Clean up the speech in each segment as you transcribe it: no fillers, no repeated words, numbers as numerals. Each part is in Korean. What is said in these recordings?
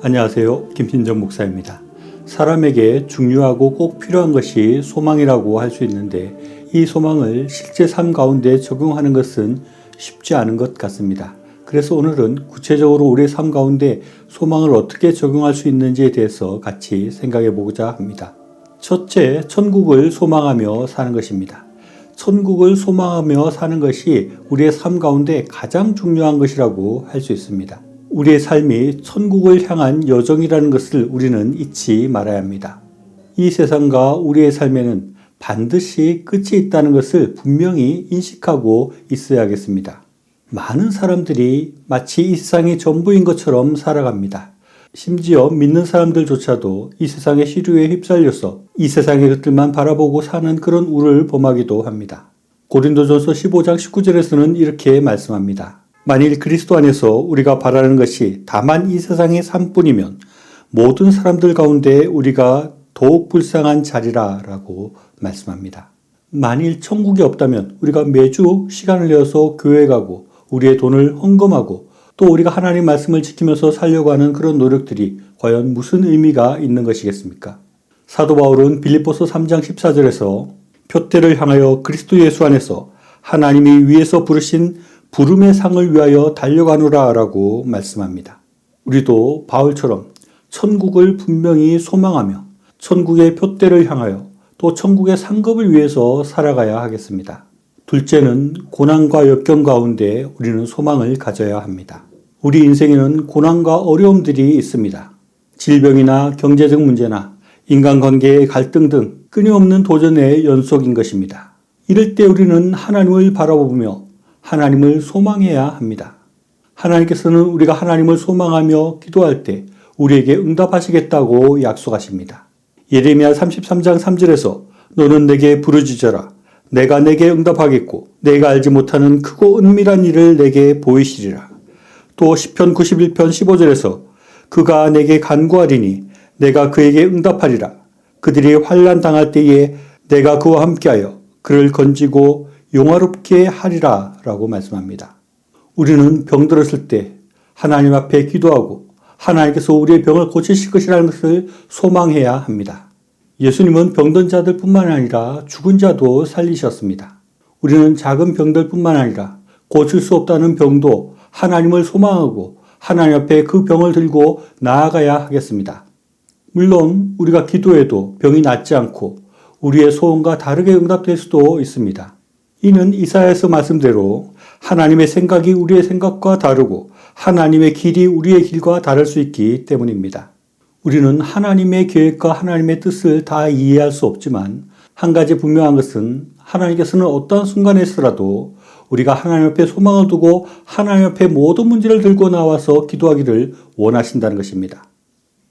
안녕하세요. 김신정 목사입니다. 사람에게 중요하고 꼭 필요한 것이 소망이라고 할 수 있는데 이 소망을 실제 삶 가운데 적용하는 것은 쉽지 않은 것 같습니다. 그래서 오늘은 구체적으로 우리의 삶 가운데 소망을 어떻게 적용할 수 있는지에 대해서 같이 생각해 보고자 합니다. 첫째, 천국을 소망하며 사는 것입니다. 천국을 소망하며 사는 것이 우리의 삶 가운데 가장 중요한 것이라고 할 수 있습니다. 우리의 삶이 천국을 향한 여정이라는 것을 우리는 잊지 말아야 합니다. 이 세상과 우리의 삶에는 반드시 끝이 있다는 것을 분명히 인식하고 있어야겠습니다. 많은 사람들이 마치 이 세상이 전부인 것처럼 살아갑니다. 심지어 믿는 사람들조차도 이 세상의 시류에 휩쓸려서 이 세상의 것들만 바라보고 사는 그런 우를 범하기도 합니다. 고린도전서 15장 19절에서는 이렇게 말씀합니다. 만일 그리스도 안에서 우리가 바라는 것이 다만 이 세상의 삶뿐이면 모든 사람들 가운데 우리가 더욱 불쌍한 자리라 라고 말씀합니다. 만일 천국이 없다면 우리가 매주 시간을 내어서 교회에 가고 우리의 돈을 헌금하고 또 우리가 하나님 말씀을 지키면서 살려고 하는 그런 노력들이 과연 무슨 의미가 있는 것이겠습니까? 사도 바울은 빌립보서 3장 14절에서 표대를 향하여 그리스도 예수 안에서 하나님이 위에서 부르신 부름의 상을 위하여 달려가노라 라고 말씀합니다. 우리도 바울처럼 천국을 분명히 소망하며 천국의 표대를 향하여 또 천국의 상급을 위해서 살아가야 하겠습니다. 둘째는 고난과 역경 가운데 우리는 소망을 가져야 합니다. 우리 인생에는 고난과 어려움들이 있습니다. 질병이나 경제적 문제나 인간관계의 갈등 등 끊임없는 도전의 연속인 것입니다. 이럴 때 우리는 하나님을 바라보며 하나님을 소망해야 합니다. 하나님께서는 우리가 하나님을 소망하며 기도할 때 우리에게 응답하시겠다고 약속하십니다. 예레미야 33장 3절에서 너는 내게 부르짖어라. 내가 내게 응답하겠고 내가 알지 못하는 크고 은밀한 일을 내게 보이시리라. 또 시편 91편 15절에서 그가 내게 간구하리니 내가 그에게 응답하리라. 그들이 환난 당할 때에 내가 그와 함께하여 그를 건지고 용화롭게 하리라 라고 말씀합니다. 우리는 병들었을 때 하나님 앞에 기도하고 하나님께서 우리의 병을 고치실 것이라는 것을 소망해야 합니다. 예수님은 병든 자들 뿐만 아니라 죽은 자도 살리셨습니다. 우리는 작은 병들 뿐만 아니라 고칠 수 없다는 병도 하나님을 소망하고 하나님 앞에 그 병을 들고 나아가야 하겠습니다. 물론 우리가 기도해도 병이 낫지 않고 우리의 소원과 다르게 응답될 수도 있습니다. 이는 이사야서 말씀대로 하나님의 생각이 우리의 생각과 다르고 하나님의 길이 우리의 길과 다를 수 있기 때문입니다. 우리는 하나님의 계획과 하나님의 뜻을 다 이해할 수 없지만 한 가지 분명한 것은 하나님께서는 어떠한 순간에서라도 우리가 하나님 앞에 소망을 두고 하나님 앞에 모든 문제를 들고 나와서 기도하기를 원하신다는 것입니다.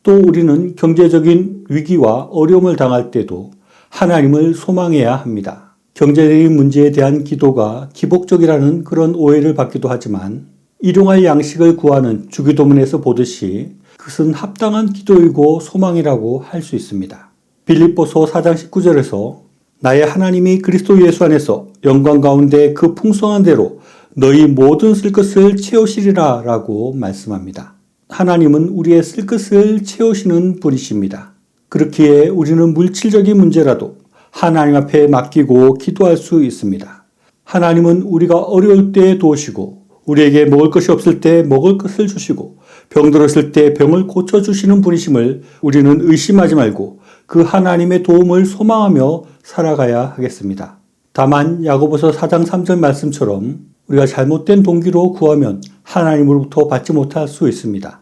또 우리는 경제적인 위기와 어려움을 당할 때도 하나님을 소망해야 합니다. 경제적인 문제에 대한 기도가 기복적이라는 그런 오해를 받기도 하지만 일용할 양식을 구하는 주기도문에서 보듯이 그것은 합당한 기도이고 소망이라고 할 수 있습니다. 빌립보서 4장 19절에서 나의 하나님이 그리스도 예수 안에서 영광 가운데 그 풍성한 대로 너희 모든 쓸 것을 채우시리라 라고 말씀합니다. 하나님은 우리의 쓸 것을 채우시는 분이십니다. 그렇기에 우리는 물질적인 문제라도 하나님 앞에 맡기고 기도할 수 있습니다. 하나님은 우리가 어려울 때 도우시고 우리에게 먹을 것이 없을 때 먹을 것을 주시고 병들었을 때 병을 고쳐주시는 분이심을 우리는 의심하지 말고 그 하나님의 도움을 소망하며 살아가야 하겠습니다. 다만 야고보서 4장 3절 말씀처럼 우리가 잘못된 동기로 구하면 하나님으로부터 받지 못할 수 있습니다.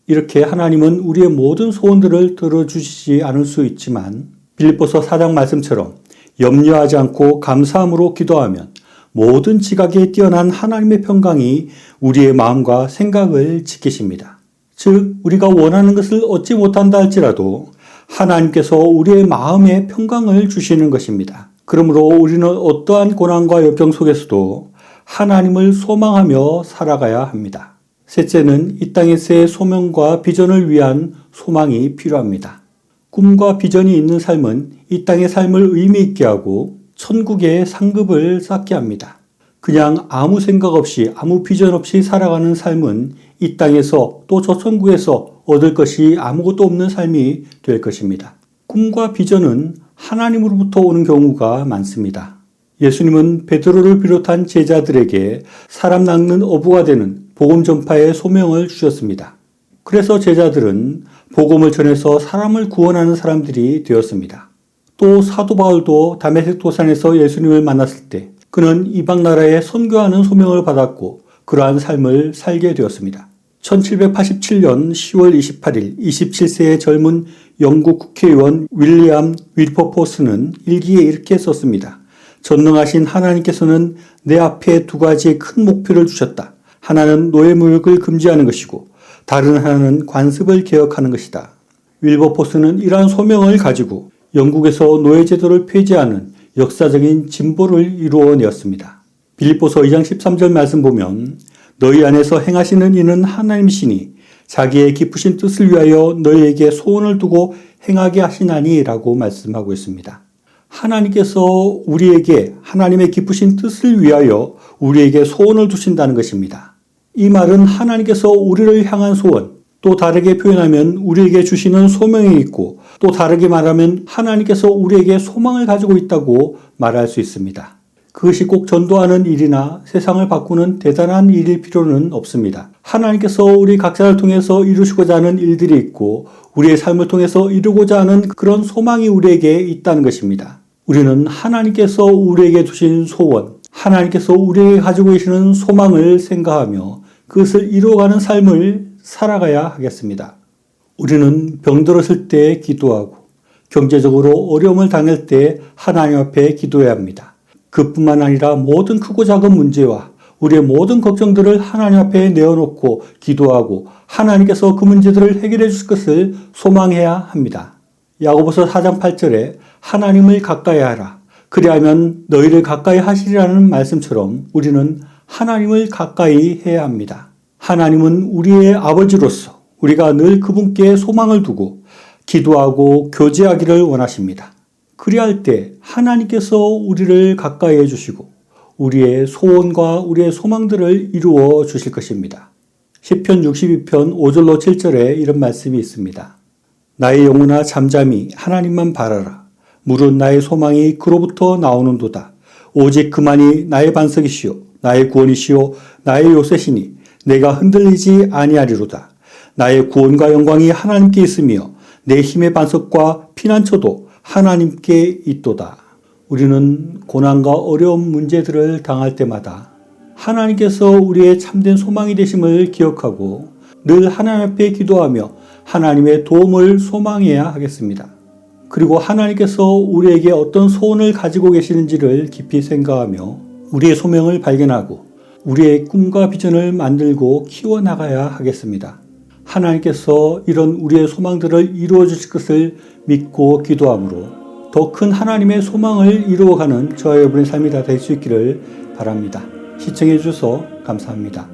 이렇게 하나님은 우리의 모든 소원들을 들어주시지 않을 수 있지만 빌립보서 4장 말씀처럼 염려하지 않고 감사함으로 기도하면 모든 지각에 뛰어난 하나님의 평강이 우리의 마음과 생각을 지키십니다. 즉 우리가 원하는 것을 얻지 못한다 할지라도 하나님께서 우리의 마음에 평강을 주시는 것입니다. 그러므로 우리는 어떠한 고난과 역경 속에서도 하나님을 소망하며 살아가야 합니다. 셋째는 이 땅에서의 소명과 비전을 위한 소망이 필요합니다. 꿈과 비전이 있는 삶은 이 땅의 삶을 의미 있게 하고 천국의 상급을 쌓게 합니다. 그냥 아무 생각 없이 아무 비전 없이 살아가는 삶은 이 땅에서 또 저 천국에서 얻을 것이 아무것도 없는 삶이 될 것입니다. 꿈과 비전은 하나님으로부터 오는 경우가 많습니다. 예수님은 베드로를 비롯한 제자들에게 사람 낚는 어부가 되는 복음 전파의 소명을 주셨습니다. 그래서 제자들은 복음을 전해서 사람을 구원하는 사람들이 되었습니다. 또 사도 바울도 다메섹 도산에서 예수님을 만났을 때 그는 이방 나라에 선교하는 소명을 받았고 그러한 삶을 살게 되었습니다. 1787년 10월 28일 27세의 젊은 영국 국회의원 윌리엄 윌버포스는 일기에 이렇게 썼습니다. 전능하신 하나님께서는 내 앞에 두 가지의 큰 목표를 주셨다. 하나는 노예무역을 금지하는 것이고 다른 하나는 관습을 개혁하는 것이다. 윌버포스는 이러한 소명을 가지고 영국에서 노예제도를 폐지하는 역사적인 진보를 이루어내었습니다. 빌립보서 2장 13절 말씀 보면 너희 안에서 행하시는 이는 하나님이시니 자기의 깊으신 뜻을 위하여 너희에게 소원을 두고 행하게 하시나니 라고 말씀하고 있습니다. 하나님께서 우리에게 하나님의 깊으신 뜻을 위하여 우리에게 소원을 두신다는 것입니다. 이 말은 하나님께서 우리를 향한 소원, 또 다르게 표현하면 우리에게 주시는 소명이 있고 또 다르게 말하면 하나님께서 우리에게 소망을 가지고 있다고 말할 수 있습니다. 그것이 꼭 전도하는 일이나 세상을 바꾸는 대단한 일일 필요는 없습니다. 하나님께서 우리 각자를 통해서 이루시고자 하는 일들이 있고 우리의 삶을 통해서 이루고자 하는 그런 소망이 우리에게 있다는 것입니다. 우리는 하나님께서 우리에게 주신 소원, 하나님께서 우리에게 가지고 계시는 소망을 생각하며 그것을 이루어가는 삶을 살아가야 하겠습니다. 우리는 병들었을 때 기도하고 경제적으로 어려움을 당할 때 하나님 앞에 기도해야 합니다. 그뿐만 아니라 모든 크고 작은 문제와 우리의 모든 걱정들을 하나님 앞에 내어놓고 기도하고 하나님께서 그 문제들을 해결해 주실 것을 소망해야 합니다. 야고보서 4장 8절에 하나님을 가까이 하라. 그리하면 너희를 가까이 하시리라는 말씀처럼 우리는 하나님을 가까이 해야 합니다. 하나님은 우리의 아버지로서 우리가 늘 그분께 소망을 두고 기도하고 교제하기를 원하십니다. 그리할 때 하나님께서 우리를 가까이 해주시고 우리의 소원과 우리의 소망들을 이루어 주실 것입니다. 시편 62편 5절로 7절에 이런 말씀이 있습니다. 나의 영혼아 잠잠히 하나님만 바라라. 물은 나의 소망이 그로부터 나오는도다. 오직 그만이 나의 반석이시오 나의 구원이시오 나의 요새시니 내가 흔들리지 아니하리로다. 나의 구원과 영광이 하나님께 있으며 내 힘의 반석과 피난처도 하나님께 있도다. 우리는 고난과 어려운 문제들을 당할 때마다 하나님께서 우리의 참된 소망이 되심을 기억하고 늘 하나님 앞에 기도하며 하나님의 도움을 소망해야 하겠습니다. 그리고 하나님께서 우리에게 어떤 소원을 가지고 계시는지를 깊이 생각하며 우리의 소명을 발견하고 우리의 꿈과 비전을 만들고 키워나가야 하겠습니다. 하나님께서 이런 우리의 소망들을 이루어 주실 것을 믿고 기도함으로 더 큰 하나님의 소망을 이루어가는 저와 여러분의 삶이 다 될 수 있기를 바랍니다. 시청해 주셔서 감사합니다.